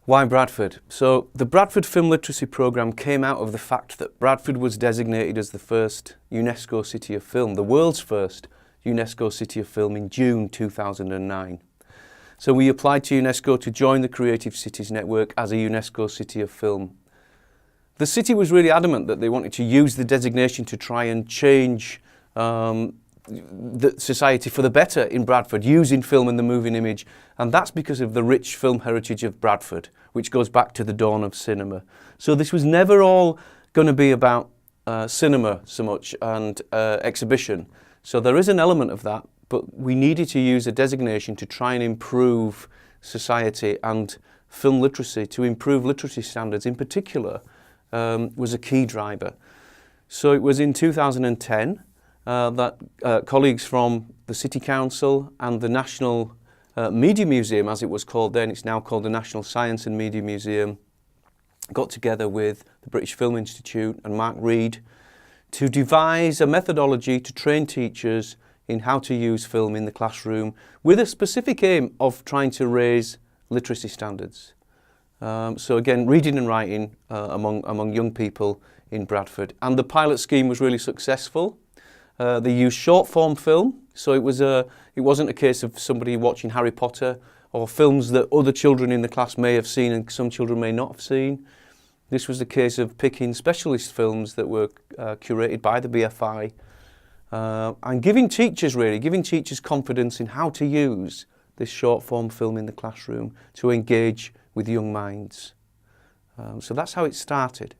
Why Bradford? So the Bradford Film Literacy programme came out of the fact that Bradford was designated as the first UNESCO City of Film, the world's first UNESCO City of Film in June 2009. So we applied to UNESCO to join the Creative Cities Network as a UNESCO City of Film. The city was really adamant that they wanted to use the designation to try and change the society for the better in Bradford, using film and the moving image, and that's because of the rich film heritage of Bradford, which goes back to the dawn of cinema. So this was never all going to be about cinema so much and exhibition. So there is an element of that, but we needed to use a designation to try and improve society, and film literacy, to improve literacy standards in particular, was a key driver. So it was in 2010 that colleagues from the City Council and the National Media Museum, as it was called then, it's now called the National Science and Media Museum, got together with the British Film Institute and Mark Reed to devise a methodology to train teachers in how to use film in the classroom, with a specific aim of trying to raise literacy standards. So again, reading and writing among young people in Bradford. And the pilot scheme was really successful. They used short form film, so it wasn't a case of somebody watching Harry Potter or films that other children in the class may have seen and some children may not have seen. This was the case of picking specialist films that were curated by the BFI and giving teachers confidence in how to use this short form film in the classroom to engage with young minds. So that's how it started.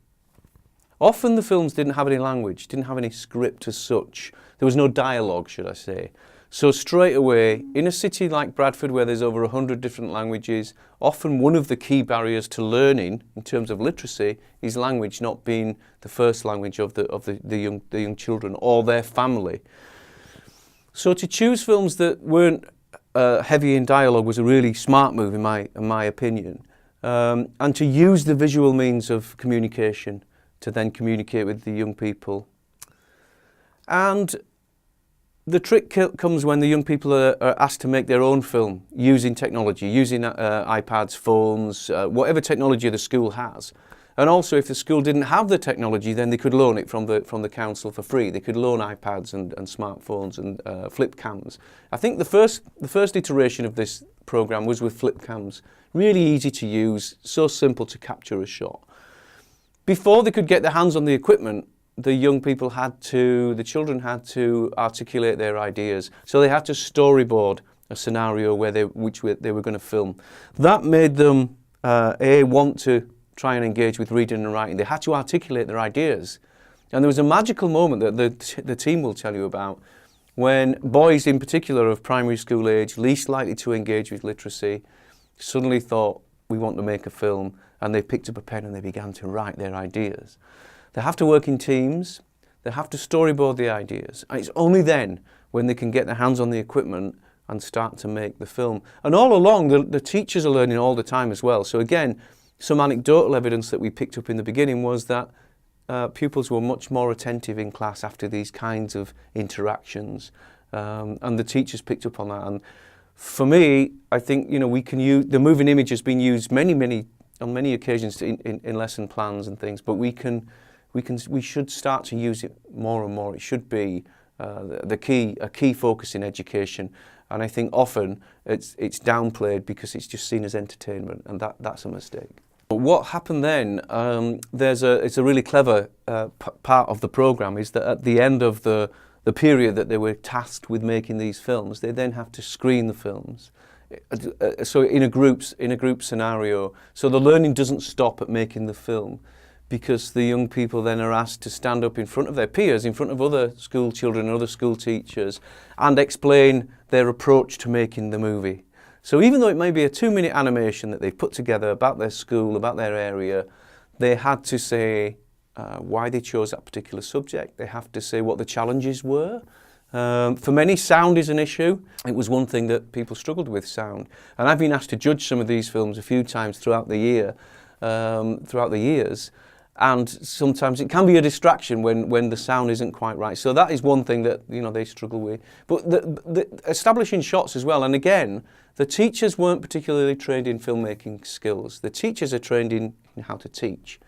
Often the films didn't have any language, didn't have any script as such. There was no dialogue, should I say. So straight away, in a city like Bradford where there's over 100 different languages, often one of the key barriers to learning in terms of literacy is language not being the first language of the young children or their family. So to choose films that weren't heavy in dialogue was a really smart move in my opinion, and to use the visual means of communication to then communicate with the young people. And the trick comes when the young people are asked to make their own film using technology, using iPads, phones, whatever technology the school has. And also if the school didn't have the technology, then they could loan it from the council for free. They could loan iPads and smartphones and flip cams. I think the first iteration of this programme was with flip cams. Really easy to use, so simple to capture a shot. Before they could get their hands on the equipment, the children had to articulate their ideas. So they had to storyboard a scenario which they were going to film. That made them want to try and engage with reading and writing. They had to articulate their ideas. And there was a magical moment that the team will tell you about, when boys in particular of primary school age, least likely to engage with literacy, suddenly thought, we want to make a film, and they picked up a pen and they began to write their ideas. They have to work in teams, they have to storyboard the ideas, and it's only then when they can get their hands on the equipment and start to make the film. And all along, the teachers are learning all the time as well. So again, some anecdotal evidence that we picked up in the beginning was that pupils were much more attentive in class after these kinds of interactions, and the teachers picked up on that. And for me, I think we can use the moving image has been used on many occasions in lesson plans and things, but we should start to use it more and more. It should be a key focus in education, and I think often it's downplayed because it's just seen as entertainment, and that's a mistake. But what happened then? It's a really clever part of the programme is that at the end of the period that they were tasked with making these films, they then have to screen the films. So in a group scenario, so the learning doesn't stop at making the film, because the young people then are asked to stand up in front of their peers, in front of other school children and other school teachers, and explain their approach to making the movie. So even though it may be a 2-minute animation that they've put together about their school, about their area, they had to say why they chose that particular subject. They have to say what the challenges were. For many, sound is an issue. It was one thing that people struggled with, sound. And I've been asked to judge some of these films a few times throughout the years. and sometimes it can be a distraction when the sound isn't quite right. So that is one thing that, you know, they struggle with. But the establishing shots as well, and again, the teachers weren't particularly trained in filmmaking skills. The teachers are trained in how to teach.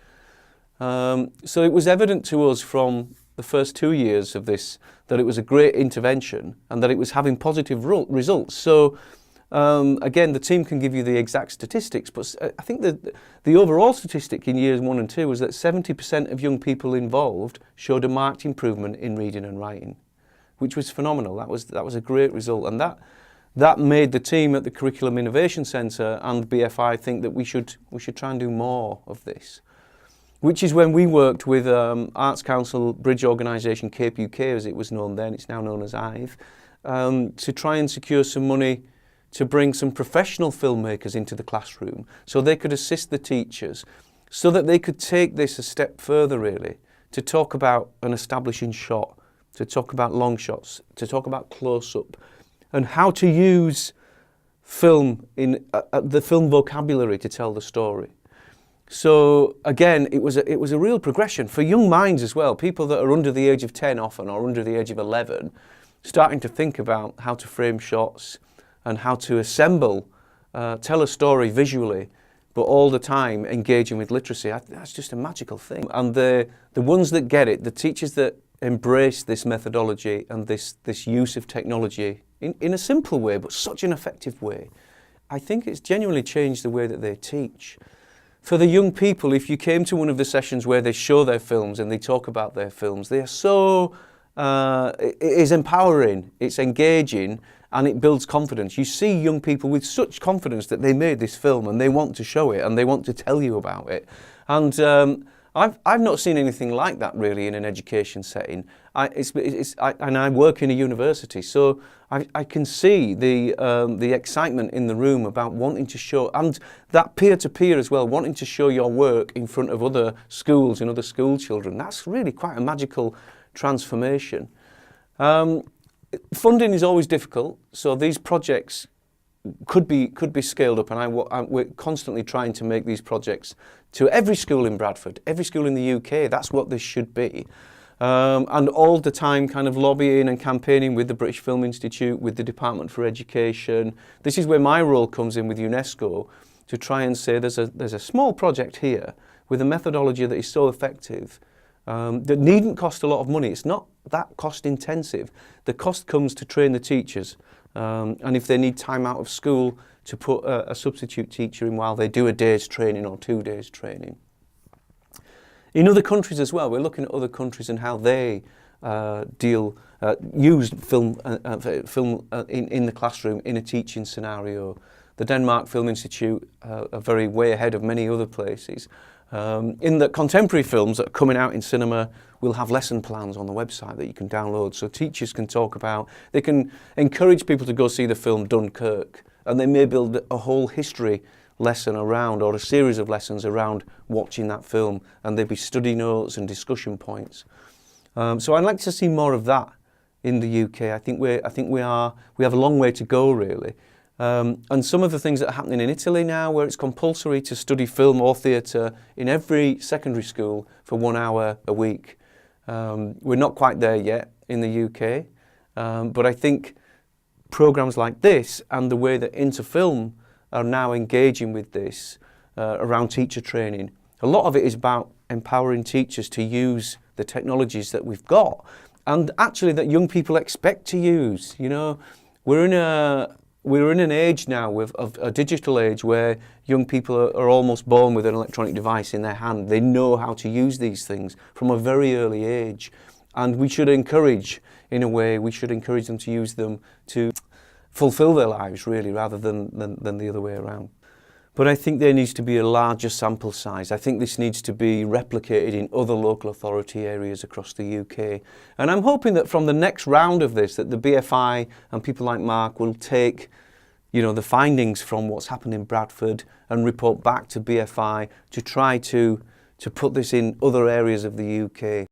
So it was evident to us from the first 2 years of this that it was a great intervention and that it was having positive results. So again, the team can give you the exact statistics, but I think that the overall statistic in years 1 and 2 was that 70% of young people involved showed a marked improvement in reading and writing, which was phenomenal. That was a great result, and that made the team at the Curriculum Innovation Centre and BFI think that we should try and do more of this. Which is when we worked with Arts Council Bridge Organisation, CAPE UK as it was known then, it's now known as IVE, to try and secure some money to bring some professional filmmakers into the classroom so they could assist the teachers, so that they could take this a step further really, to talk about an establishing shot, to talk about long shots, to talk about close-up, and how to use film in the film vocabulary to tell the story. So again, it was a real progression for young minds as well, people that are under the age of 10 often or under the age of 11, starting to think about how to frame shots and how to assemble, tell a story visually, but all the time engaging with literacy. That's just a magical thing. And the ones that get it, the teachers that embrace this methodology and this use of technology in a simple way, but such an effective way, I think it's genuinely changed the way that they teach. For the young people, if you came to one of the sessions where they show their films and they talk about their films, they are so, it is empowering, it's engaging, and it builds confidence. You see young people with such confidence that they made this film and they want to show it and they want to tell you about it. And I've not seen anything like that really in an education setting. And I work in a university, so I can see the excitement in the room about wanting to show, and that peer-to-peer as well, wanting to show your work in front of other schools and other school children. That's really quite a magical transformation. Funding is always difficult, so these projects could be scaled up, and we're constantly trying to make these projects to every school in Bradford, every school in the UK. That's what this should be. And all the time kind of lobbying and campaigning with the British Film Institute, with the Department for Education. This is where my role comes in with UNESCO, to try and say there's a small project here with a methodology that is so effective that needn't cost a lot of money. It's not that cost intensive. The cost comes to train the teachers, and if they need time out of school, to put a substitute teacher in while they do a day's training or 2 days training. In other countries as well, we're looking at other countries and how they use film in the classroom in a teaching scenario. The Denmark Film Institute are very way ahead of many other places. In the contemporary films that are coming out in cinema, we'll have lesson plans on the website that you can download, so teachers can talk about, they can encourage people to go see the film Dunkirk, and they may build a whole history lesson around, or a series of lessons around watching that film, and there'd be study notes and discussion points. So I'd like to see more of that in the UK. I think we have a long way to go really. And some of the things that are happening in Italy now, where it's compulsory to study film or theatre in every secondary school for 1 hour a week. We're not quite there yet in the UK, but I think programmes like this and the way that Interfilm are now engaging with this around teacher training, a lot of it is about empowering teachers to use the technologies that we've got, and actually that young people expect to use. You know, we're in an age now of a digital age where young people are almost born with an electronic device in their hand. They know how to use these things from a very early age, and we should encourage, in a way, we should encourage them to use them to fulfill their lives really, rather than the other way around. But I think there needs to be a larger sample size. I think this needs to be replicated in other local authority areas across the UK. And I'm hoping that from the next round of this, that the BFI and people like Mark will take, you know, the findings from what's happened in Bradford and report back to BFI to try to put this in other areas of the UK.